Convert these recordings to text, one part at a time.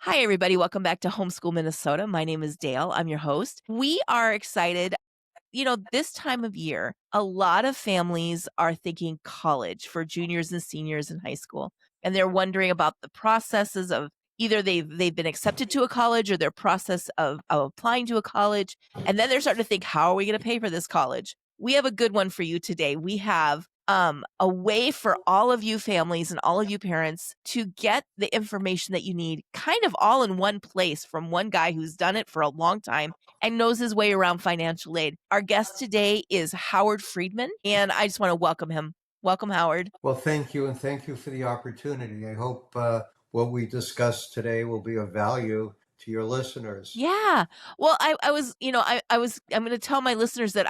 Hi, everybody. Welcome back to Homeschool Minnesota. My name is Dayle. I'm your host. We are excited. This time of year, a lot of families are thinking college for juniors and seniors in high school. And they're wondering about the processes of either they've been accepted to a college or their process of applying to a college. And then they're starting to think, how are we going to pay for this college? We have a good one for you today. We have a way for all of you families and all of you parents to get the information that you need kind of all in one place from one guy who's done it for a long time and knows his way around financial aid. Our guest today is Howard Freedman, and I just want to welcome him. Welcome, Howard. Well, thank you, and thank you for the opportunity. I hope what we discussed today will be of value to your listeners. Yeah. Well, I was, I'm going to tell my listeners that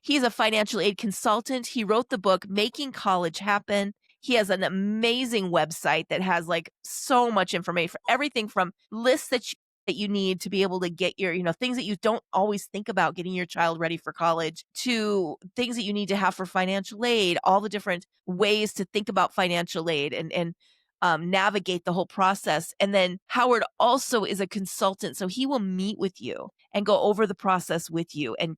he's a financial aid consultant. He wrote the book Making College Happen. He has an amazing website that has like so much information, everything from lists that you need to be able to get your, things that you don't always think about getting your child ready for college, to things that you need to have for financial aid, all the different ways to think about financial aid and navigate the whole process. And then Howard also is a consultant, so he will meet with you and go over the process with you and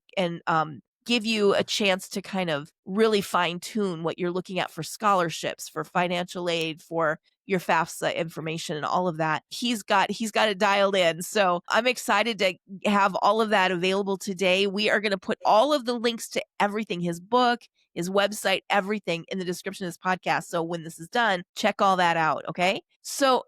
give you a chance to kind of really fine tune what you're looking at for scholarships, for financial aid, for your FAFSA information and all of that. He's got it dialed in. So I'm excited to have all of that available today. We are going to put all of the links to everything, his book, his website, everything in the description of this podcast. So when this is done, check all that out. Okay. So,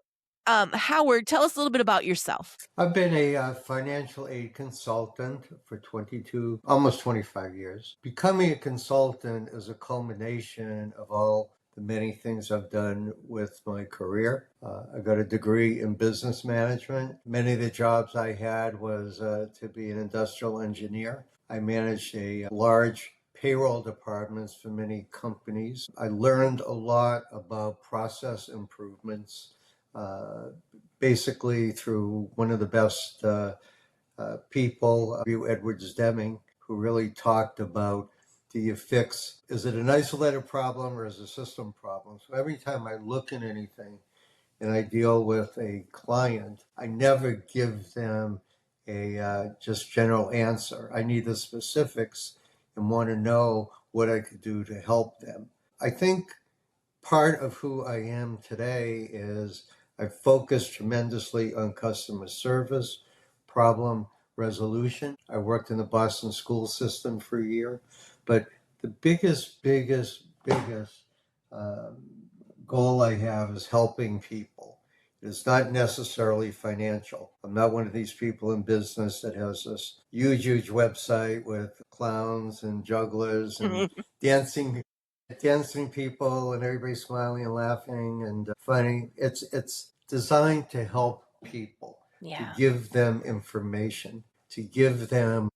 Howard, tell us a little bit about yourself. I've been a financial aid consultant for 22, almost 25 years. Becoming a consultant is a culmination of all the many things I've done with my career. I got a degree in business management. Many of the jobs I had was to be an industrial engineer. I managed a large payroll departments for many companies. I learned a lot about process improvements, uh, basically through one of the best people, Edwards Deming, who really talked about, do you fix, is it an isolated problem or is it a system problem? So every time I look at anything and I deal with a client, I never give them a just general answer. I need the specifics and want to know what I could do to help them. I think part of who I am today is I've focused tremendously on customer service, problem resolution. I worked in the Boston school system for a year, but the biggest um, goal I have is helping people. It's not necessarily financial. I'm not one of these people in business that has this huge website with clowns and jugglers and dancing people and everybody smiling and laughing and funny. It's designed to help people, to Yeah. give them information, to give them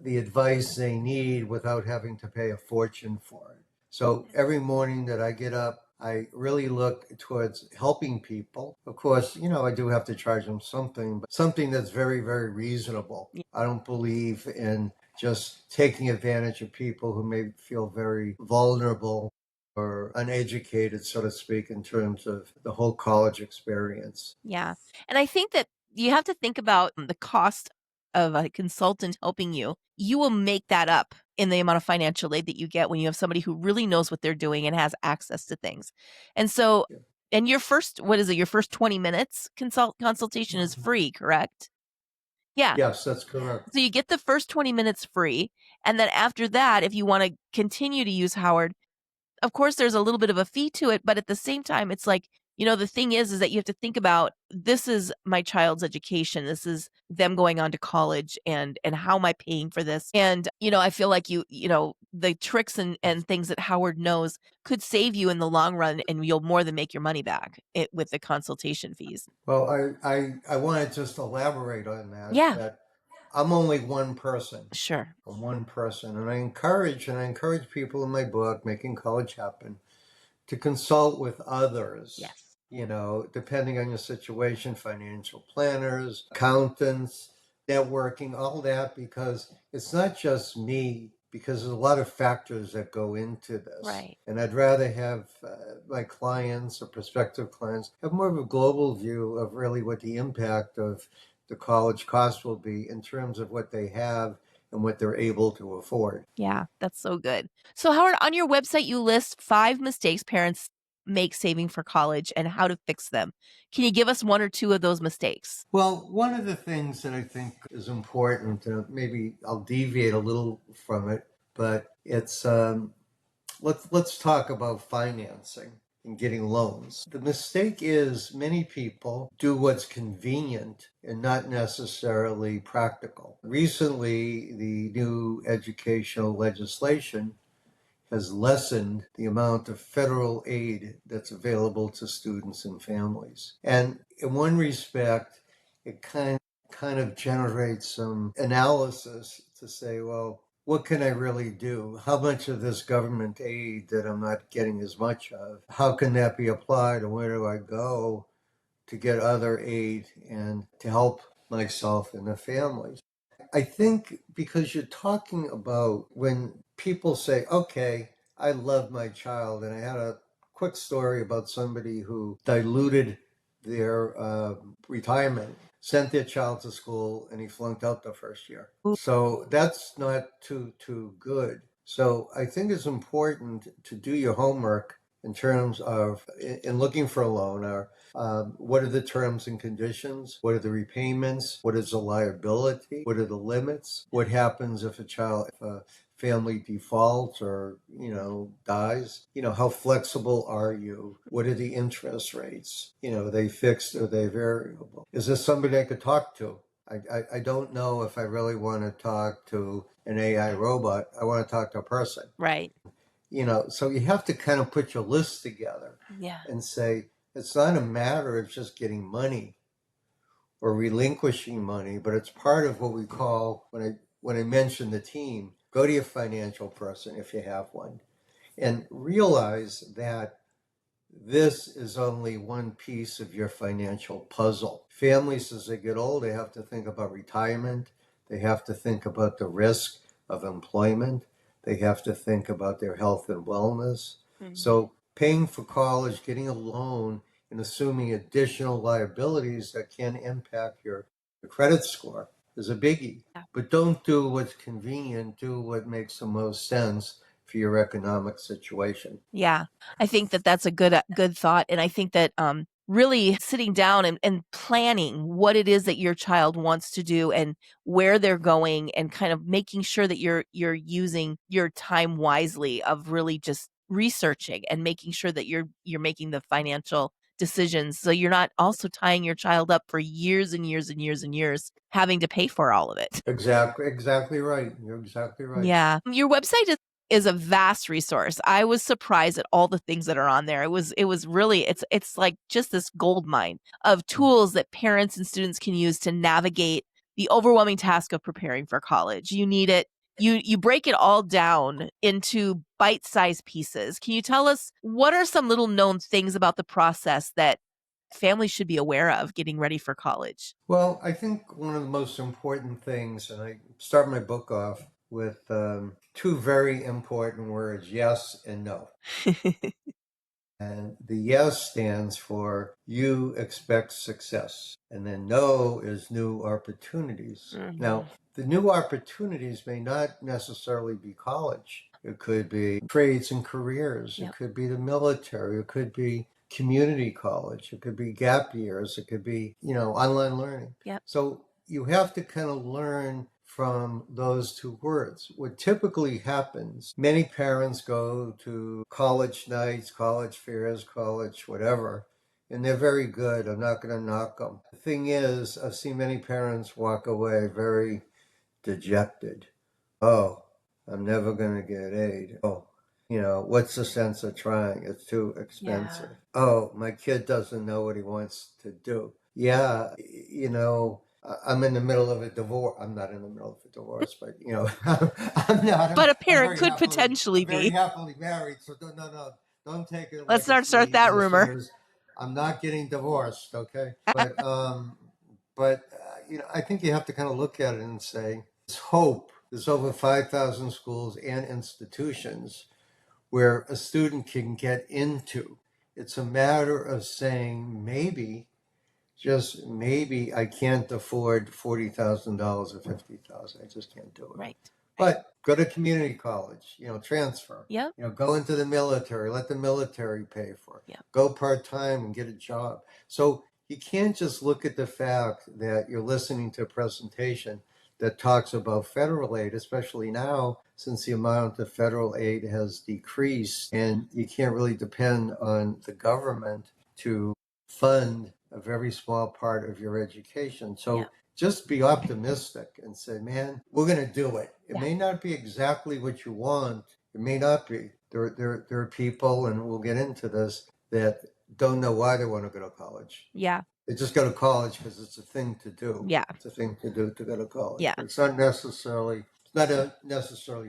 the advice they need without having to pay a fortune for it. So every morning that I get up, I really look towards helping people. Of course, I do have to charge them something, but something that's very reasonable. I don't believe in just taking advantage of people who may feel very vulnerable or uneducated, so to speak, in terms of the whole college experience. Yeah. And I think that you have to think about the cost of a consultant helping you. You will make that up in the amount of financial aid that you get when you have somebody who really knows what they're doing and has access to things. And so, Yeah. and your first, what is it? Your first 20 minutes consultation is free, correct? Yeah. Yes, that's correct. So you get the first 20 minutes free. And then after that, if you want to continue to use Howard, of course, there's a little bit of a fee to it, but at the same time, it's like, the thing is that you have to think about, this is my child's education. This is them going on to college and how am I paying for this? And, I feel like the tricks and things that Howard knows could save you in the long run and you'll more than make your money back with the consultation fees. Well, I want to just elaborate on Yeah, that I'm only one person. sure. I'm one person, and I encourage people in my book, Making College Happen, to consult with others. Yes. Depending on your situation, financial planners, accountants, networking, all that, because it's not just me because there's a lot of factors that go into this. Right. And I'd rather have my clients or prospective clients have more of a global view of really what the impact of the college cost will be in terms of what they have and what they're able to afford. Yeah, that's so good. So, Howard, on your website, you list 5 mistakes parents make saving for college and how to fix them. Can you give us one or two of those mistakes? Well, one of the things that I think is important, maybe I'll deviate a little from it, but it's let's talk about financing and getting loans. The mistake is many people do what's convenient and not necessarily practical. Recently, the new educational legislation has lessened the amount of federal aid that's available to students and families. And in one respect, it kind of generates some analysis to say, well, what can I really do? How much of this government aid that I'm not getting as much of, how can that be applied, and where do I go to get other aid and to help myself and the family? I think because you're talking about when people say, okay, I love my child. And I had a quick story about somebody who diluted their retirement, sent their child to school, and he flunked out the first year. Ooh, So that's not too good. So I think it's important to do your homework in terms of in looking for a loan or what are the terms and conditions? What are the repayments? What is the liability? What are the limits? What happens if if a family defaults or, dies? How flexible are you? What are the interest rates? Are they fixed or are they variable? Is this somebody I could talk to? I don't know if I really want to talk to an AI robot. I want to talk to a person. right. So you have to kind of put your list together Yeah. and say, it's not a matter of just getting money or relinquishing money, but it's part of what we call, when I mention the team, go to your financial person if you have one and realize that this is only one piece of your financial puzzle. Families, as they get old, they have to think about retirement. They have to think about the risk of employment. They have to think about their health and wellness. Mhm. So, paying for college, getting a loan, and assuming additional liabilities that can impact your credit score is a biggie. Yeah. But don't do what's convenient, do what makes the most sense for your economic situation. Yeah, I think that that's a good thought, and I think that, really sitting down and planning what it is that your child wants to do and where they're going and kind of making sure that you're using your time wisely of really just researching and making sure that you're making the financial decisions, so you're not also tying your child up for years and years and years and years having to pay for all of it. Exactly right. You're exactly right. Yeah. Your website is a vast resource. I was surprised at all the things that are on there. It was really it's like just this gold mine of tools that parents and students can use to navigate the overwhelming task of preparing for college. You need it. You break it all down into bite-sized pieces. Can you tell us what are some little known things about the process that families should be aware of getting ready for college? Well, I think one of the most important things, and I start my book off with two very important words, yes and no. And the yes stands for you expect success. And then no is new opportunities. Now, Mhm. the new opportunities may not necessarily be college. It could be trades and careers. It Yep. could be the military. It could be community college. It could be gap years. It could be, online learning. Yep. So you have to kind of learn from those two words. What typically happens, many parents go to college nights, college fairs, college whatever, and they're very good. I'm not going to knock them. The thing is, I've seen many parents walk away very dejected. Oh, I'm never going to get aid. Oh, what's the sense of trying? It's too Yeah. expensive. Oh, my kid doesn't know what he wants to do. Yeah, I'm in the middle of a divorce. I'm not in the middle of a divorce, but I'm not. But a I'm parent could potentially I'm very be. happily married. So don't take it Let's like not it's start me, that rumor. listeners. I'm not getting divorced, okay? But I think you have to kind of look at it and say, there's hope There's over 5,000 schools and institutions where a student can get into. It's a matter of saying, maybe, just maybe, I can't afford $40,000 or $50,000. I just can't do it. Right. But go to community college, transfer, Yep. go into the military, let the military pay for it. Yeah. Go part-time and get a job. So you can't just look at the fact that you're listening to a presentation that talks about federal aid, especially now, since the amount of federal aid has decreased, and you can't really depend on the government to fund a very small part of your education. So Yeah. just be optimistic and say, man, we're going to do it. It Yeah. may not be exactly what you want. It may not be. There are people, and we'll get into this, that don't know why they want to go to college. Yeah. They just go to college because it's a thing to do. Yeah. It's a thing to do to go to college. Yeah. But it's not necessarily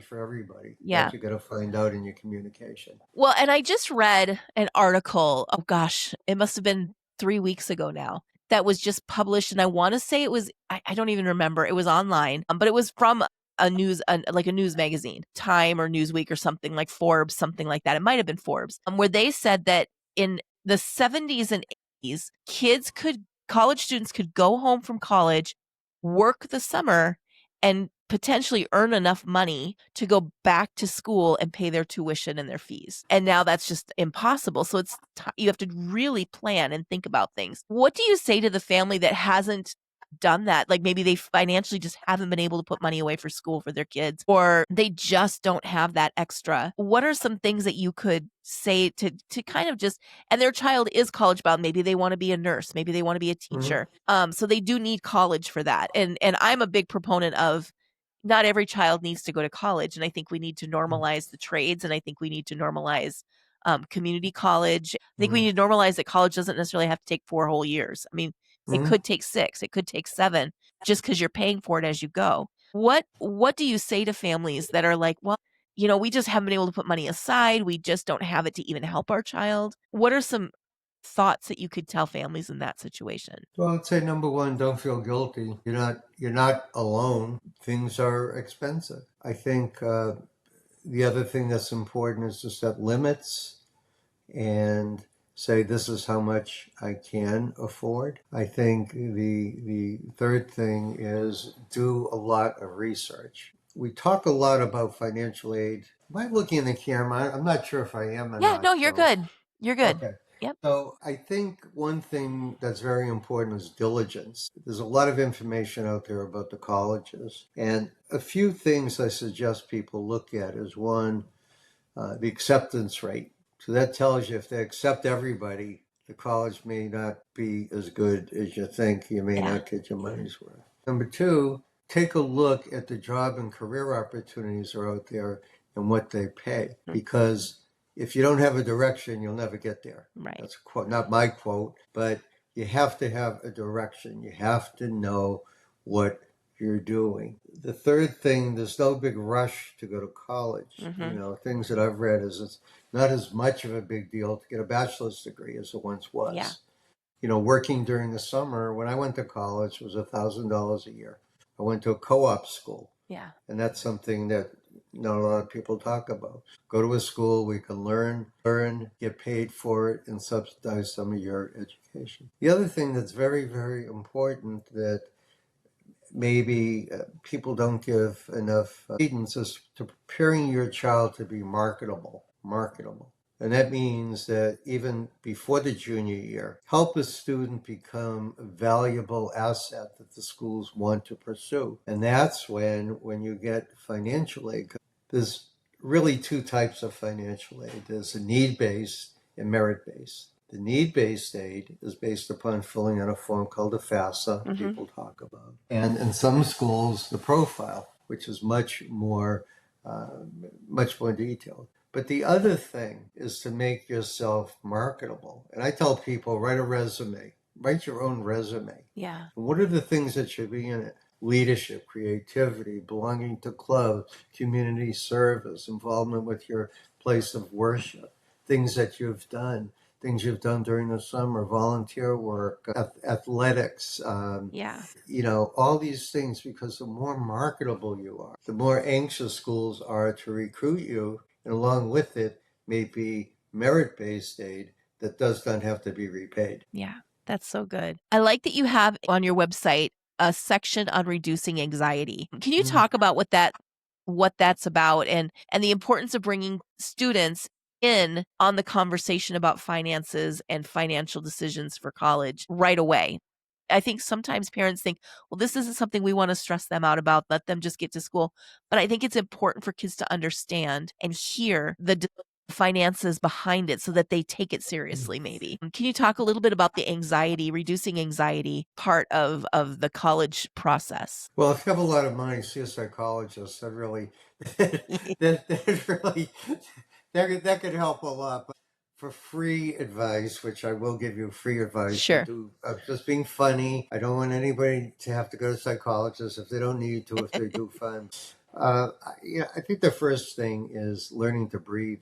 for everybody. Yeah. That you got to find out in your communication. Well, and I just read an article, oh gosh, it must have been 3 weeks ago now, that was just published, and I wanna say it was I don't even remember, it was online, but it was from like a news magazine, Time or Newsweek or something, like Forbes, something like that. It might have been Forbes, where they said that in the '70s and '80s, college students could go home from college, work the summer, and potentially earn enough money to go back to school and pay their tuition and their fees. And now that's just impossible. So you have to really plan and think about things. What do you say to the family that hasn't done that? Like maybe they financially just haven't been able to put money away for school for their kids, or they just don't have that extra. What are some things that you could say to kind of just, and their child is college bound, maybe they want to be a nurse, maybe they want to be a teacher. So they do need college for that. And I'm a big proponent of, not every child needs to go to college. And I think we need to normalize the trades. And I think we need to normalize community college. I think we need to normalize that college doesn't necessarily have to take 4 whole years. I mean, it could take 6, it could take 7, just because you're paying for it as you go. What do you say to families that are like, well, we just haven't been able to put money aside. We just don't have it to even help our child. What are some thoughts that you could tell families in that situation? Well, I'd say number one, don't feel guilty. You're not alone. Things are expensive. I think the other thing that's important is to set limits and say this is how much I can afford. I think the third thing is do a lot of research. We talk a lot about financial aid. Am I looking in the camera? I'm not sure if I am or Yeah, not. no, you're good. You're good. Okay. Yep. So I think one thing that's very important is diligence. There's a lot of information out there about the colleges. And a few things I suggest people look at is one, the acceptance rate. So that tells you if they accept everybody, the college may not be as good as you think. You may not get your money's worth. Number two, take a look at the job and career opportunities that are out there and what they pay. Because if you don't have a direction, you'll never get there. Right. That's a quote, not my quote, but you have to have a direction. You have to know what you're doing. The third thing, there's no big rush to go to college. Things that I've read is it's not as much of a big deal to get a bachelor's degree as it once was. Yeah. Working during the summer when I went to college was $1,000 a year. I went to a co-op school. Yeah. And that's something that not a lot of people talk about. Go to a school where you can learn, get paid for it, and subsidize some of your education. The other thing that's very, very important that maybe people don't give enough credence is to preparing your child to be marketable. And that means that even before the junior year, help a student become a valuable asset that the schools want to pursue. And that's when you get financial aid. There's really 2 types of financial aid. There's a need-based and merit-based. The need-based aid is based upon filling out a form called a FAFSA, people talk about. And in some schools, the profile, which is much more detailed. But the other thing is to make yourself marketable. And I tell people, write a resume. Write your own resume. Yeah. What are the things that should be in it? Leadership, creativity, belonging to clubs, community service, involvement with your place of worship, things that you've done. things you've done during the summer, volunteer work, athletics, Yeah. all these things, because the more marketable you are, the more anxious schools are to recruit you. And along with it, maybe merit-based aid that does not have to be repaid. Yeah, that's so good. I like that you have on your website a section on reducing anxiety. Can you Mm. talk about what that's about and the importance of bringing students in on the conversation about finances and financial decisions for college right away? I think sometimes parents think, well, this isn't something we want to stress them out about. Let them just get to school. But I think it's important for kids to understand and hear the finances behind it so that they take it seriously maybe. Can you talk a little bit about the anxiety, reducing anxiety part of the college process? Well, if you have a lot of money, see a psychologist. That really, that really, that could help a lot. But for free advice, which I will give you free advice, Sure. I'm just being funny. I don't want anybody to have to go to psychologists if they don't need to. If they do, fine. I think the first thing is learning to breathe.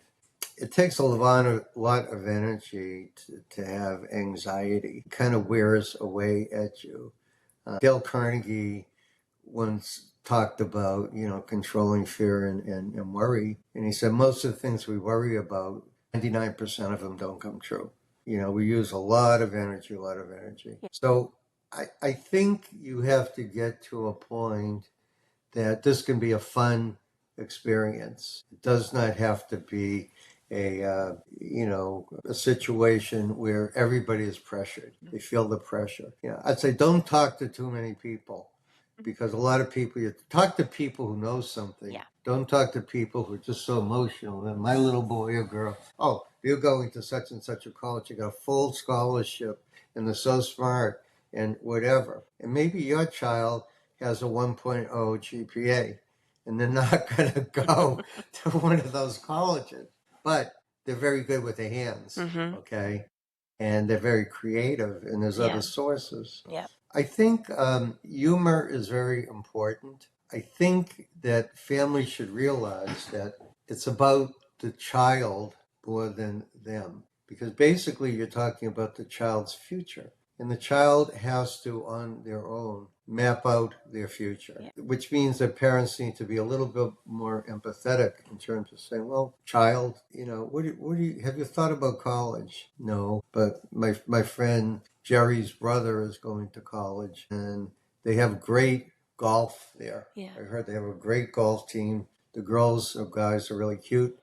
It takes a lot of energy to have anxiety. It kind of wears away at you. Dale Carnegie once talked about, controlling fear and worry. And he said most of the things we worry about, 99% of them don't come true. We use a lot of energy, a lot of energy. So I think you have to get to a point that this can be a fun experience. It does not have to be a situation where everybody is pressured. They feel the pressure. I'd say don't talk to too many people, because a lot of people, you talk to people who know something. Yeah. Don't talk to people who are just so emotional. And my little boy or girl, oh, you're going to such and such a college, you got a full scholarship, and they're so smart and whatever. And maybe your child has a 1.0 GPA, and they're not going to go to one of those colleges, but they're very good with their hands, Mhm. okay? And they're very creative, and there's Yeah. other sources. Yeah. I think humor is very important. I think that families should realize that it's about the child more than them, because basically you're talking about the child's future. And the child has to, on their own, map out their future, Yeah. which means that parents need to be a little bit more empathetic in terms of saying, well, child, have you thought about college? No, but my friend Jerry's brother is going to college, and they have great golf there. Yeah. I heard they have a great golf team. The girls or guys are really cute.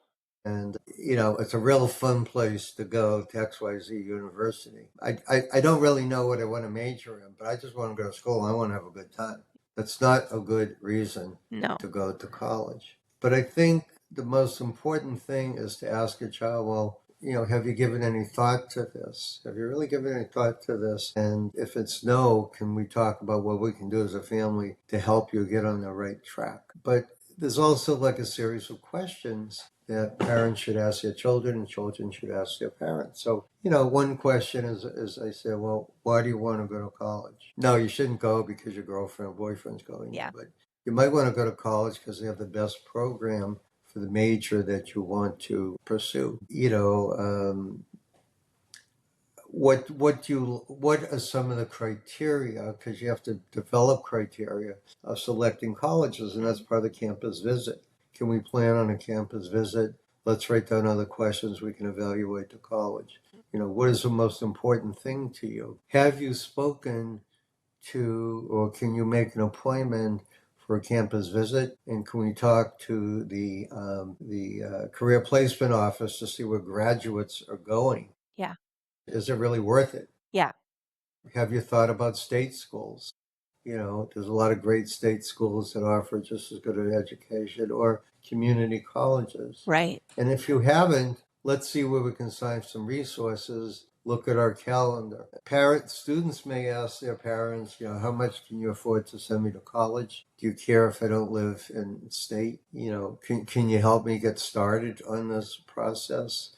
And, it's a real fun place to go to XYZ University. I don't really know what I want to major in, but I just want to go to school. I want to have a good time. That's not a good reason No. to go to college. But I think the most important thing is to ask your child, well, have you given any thought to this? Have you really given any thought to this? And if it's no, can we talk about what we can do as a family to help you get on the right track? But there's also like a series of questions that parents should ask their children and children should ask their parents. So, one question is I say, well, why do you want to go to college? No, you shouldn't go because your girlfriend or boyfriend's going there, Yeah. but you might want to go to college because they have the best program for the major that you want to pursue. What are some of the criteria? Because you have to develop criteria of selecting colleges, and that's part of the campus visit. Can we plan on a campus visit? Let's write down other questions we can evaluate the college. What is the most important thing to you? Have you spoken to, or can you make an appointment for a campus visit? And can we talk to the career placement office to see where graduates are going? Yeah. Is it really worth it? Yeah. Have you thought about state schools? There's a lot of great state schools that offer just as good an education, or community colleges. Right. And if you haven't, let's see where we can find some resources. Look at our calendar. Students may ask their parents, how much can you afford to send me to college? Do you care if I don't live in state? Can you help me get started on this process?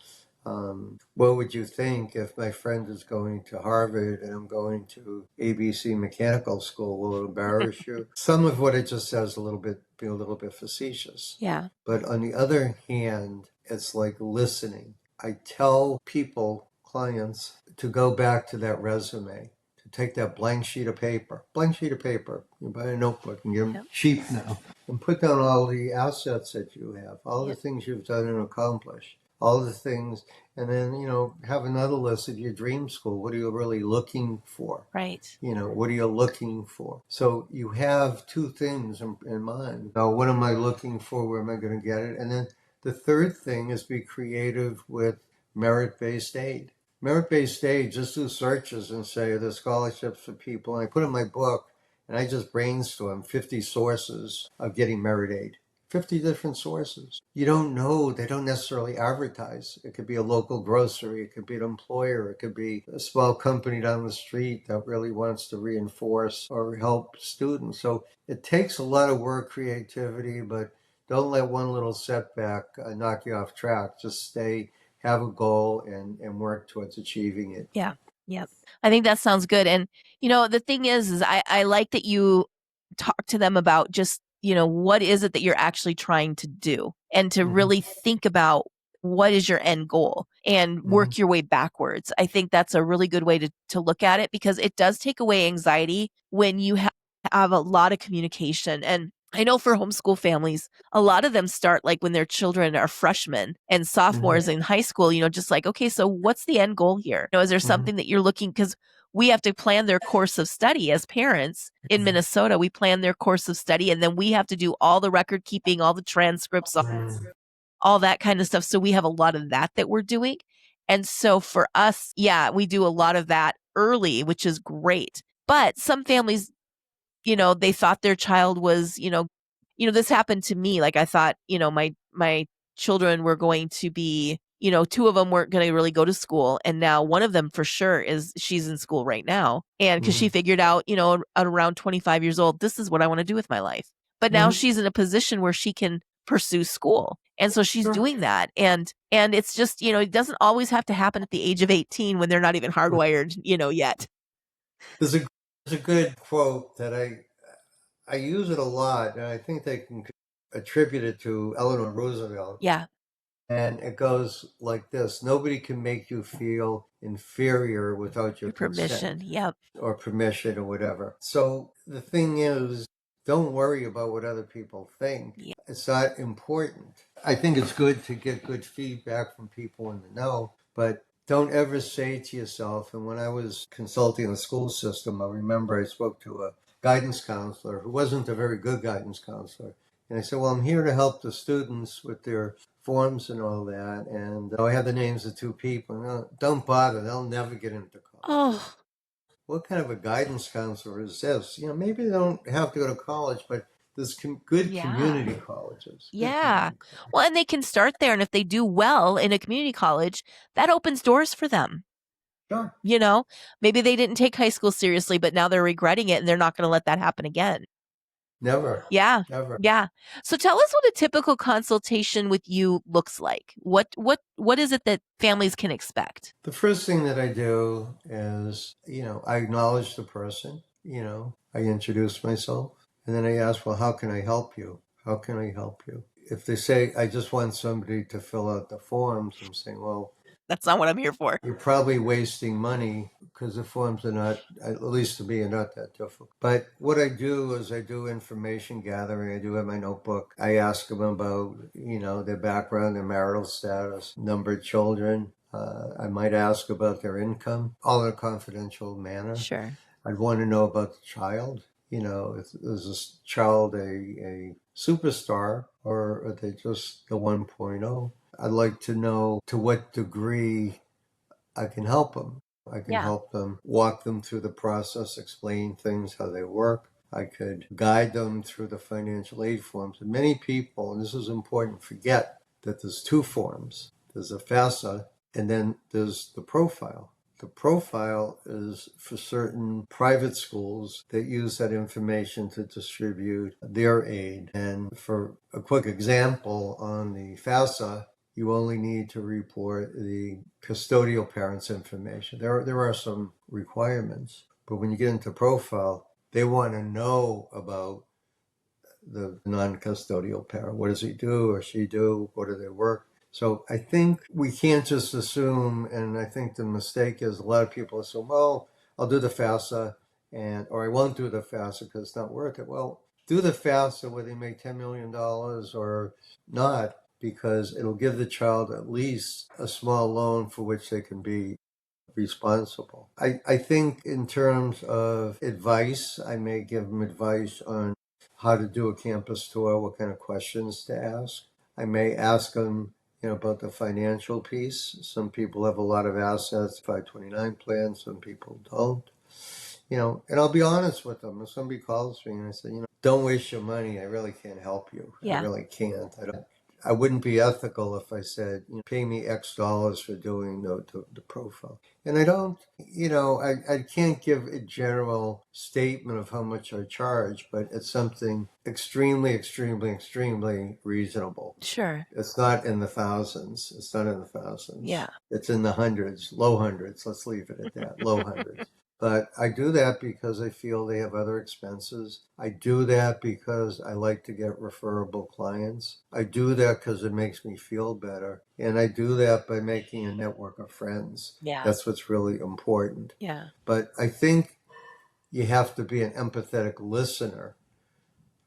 What would you think if my friend is going to Harvard and I'm going to ABC Mechanical School? Will it embarrass you? Some of what it just says being a little bit facetious. Yeah. But on the other hand, it's like listening. I tell people, clients to go back to that resume, to take that blank sheet of paper, you buy a notebook and get them Yep. cheap now, and put down all the assets that you have, all the Yep. things you've done and accomplished, all the things, and then, have another list of your dream school. What are you really looking for? Right. What are you looking for? So you have two things in mind. Now, what am I looking for? Where am I going to get it? And then the third thing is be creative with merit-based aid. Merit-based aid, just do searches and say the scholarships for people. And I put in my book, and I just brainstorm 50 sources of getting merit aid. 50 different sources. You don't know, they don't necessarily advertise. It could be a local grocery, it could be an employer, it could be a small company down the street that really wants to reinforce or help students. So it takes a lot of work, creativity, but don't let one little setback knock you off track. Just stay, have a goal, and work towards achieving it. Yeah. Yep. I think that sounds good. And, the thing is I like that you talk to them about just, what is it that you're actually trying to do and to Mm-hmm. really think about what is your end goal and Mm-hmm. work your way backwards. I think that's a really good way to look at it because it does take away anxiety when you have a lot of communication. And I know for homeschool families, a lot of them start like when their children are freshmen and sophomores in high school, just like, okay, so what's the end goal here? Is there Mm-hmm. something that you're looking, because we have to plan their course of study as parents in Minnesota. We plan their course of study and then we have to do all the record keeping, all the transcripts, Mm-hmm. all that kind of stuff. So we have a lot of that we're doing. And so for us, yeah, we do a lot of that early, which is great. But some families, they thought their child was, this happened to me. Like I thought, my children were going to be, two of them weren't going to really go to school. And now one of them for sure she's in school right now. And because she figured out, at around 25 years old, this is what I want to do with my life. But now Mm-hmm. she's in a position where she can pursue school. And so she's Sure. doing that. And it's just, it doesn't always have to happen at the age of 18 when they're not even hardwired, yet. There's a there's a good quote that I use it a lot, and I think they can attribute it to Eleanor Roosevelt. Yeah. And it goes like this: nobody can make you feel inferior without your Your permission. consent Yep. or permission or whatever. So the thing is, don't worry about what other people think. Yeah. It's not important. I think it's good to get good feedback from people in the know, but don't ever say to yourself, and when I was consulting the school system, I remember I spoke to a guidance counselor who wasn't a very good guidance counselor. And I said, well, I'm here to help the students with their forms and all that. And I have the names of two people. No, don't bother. They'll never get into college. Oh, What kind of a guidance counselor is this? Maybe they don't have to go to college, but there's good yeah. community colleges. Good Yeah. community colleges. Well, and they can start there. And if they do well in a community college, that opens doors for them. Sure. Maybe they didn't take high school seriously, but now they're regretting it and they're not going to let that happen again. Never. Yeah. Never. Yeah. So tell us what a typical consultation with you looks like. What is it that families can expect? The first thing that I do is, I acknowledge the person, I introduce myself, and then I ask, well, how can I help you? How can I help you? If they say, I just want somebody to fill out the forms, I'm saying, well, That's not what I'm here for. you're probably wasting money because the forms are not, at least to me, are not that difficult. But what I do is I do information gathering. I do have my notebook. I ask them about, their background, their marital status, number of children. I might ask about their income, all in a confidential manner. Sure. I'd want to know about the child. Is this child a superstar or are they just the 1.0? I'd like to know to what degree I can help them. I can Yeah. help them, walk them through the process, explain things, how they work. I could guide them through the financial aid forms. And many people, and this is important, forget that there's two forms. There's a FAFSA and then there's the profile. The profile is for certain private schools that use that information to distribute their aid. And for a quick example, on the FAFSA, you only need to report the custodial parents' information. There are some requirements, but when you get into profile, they want to know about the non-custodial parent. What does he do or she do? What do they work? So I think we can't just assume, and I think the mistake is a lot of people assume, well, I'll do the FAFSA or I won't do the FAFSA because it's not worth it. Well, do the FAFSA whether you make $10 million or not, because it'll give the child at least a small loan for which they can be responsible. I think in terms of advice, I may give them advice on how to do a campus tour, what kind of questions to ask. I may ask them, about the financial piece. Some people have a lot of assets, 529 plans, some people don't. And I'll be honest with them. If somebody calls me and I say, don't waste your money, I really can't help you. I Yeah. really can't. I wouldn't be ethical if I said, pay me X dollars for doing the profile. And I don't, I can't give a general statement of how much I charge, but it's something extremely, extremely, extremely reasonable. Sure. It's not in the thousands. It's not in the thousands. Yeah. It's in the hundreds, low hundreds. Let's leave it at that, low hundreds. But I do that because I feel they have other expenses. I do that because I like to get referable clients. I do that because it makes me feel better. And I do that by making a network of friends. Yeah. That's what's really important. Yeah. But I think you have to be an empathetic listener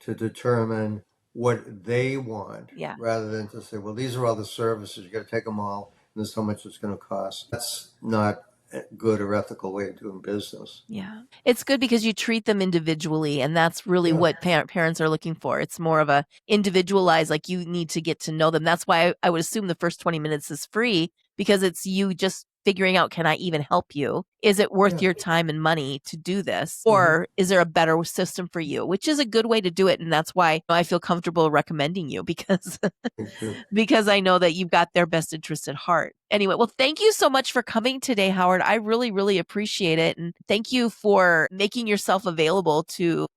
to determine what they want, Yeah. rather than to say, well, these are all the services, you got to take them all, and this is how much it's going to cost. That's not a good or ethical way of doing business. Yeah. It's good because you treat them individually, and that's really Yeah. what parents are looking for. It's more of a individualized, like, you need to get to know them. That's why I would assume the first 20 minutes is free, because it's you just figuring out, can I even help you? Is it worth Yeah. your time and money to do this? Mhm. Or is there a better system for you? Which is a good way to do it. And that's why I feel comfortable recommending you, because Thank you. because I know that you've got their best interest at heart. Anyway, well, thank you so much for coming today, Howard. I really, really appreciate it. And thank you for making yourself available to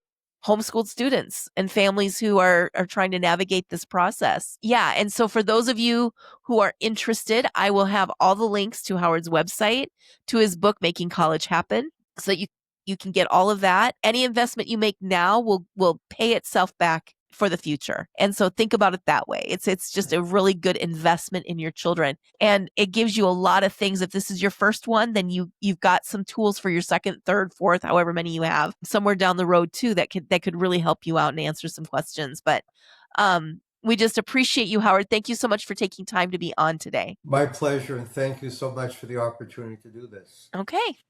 homeschooled students and families who are trying to navigate this process. Yeah. And so for those of you who are interested, I will have all the links to Howard's website, to his book, Making College Happen, so that you can get all of that. Any investment you make now will pay itself back for the future. And so think about it that way. It's just a really good investment in your children. And it gives you a lot of things. If this is your first one, then you've got some tools for your second, third, fourth, however many you have somewhere down the road too, that could really help you out and answer some questions. But we just appreciate you, Howard. Thank you so much for taking time to be on today. My pleasure, and thank you so much for the opportunity to do this. Okay.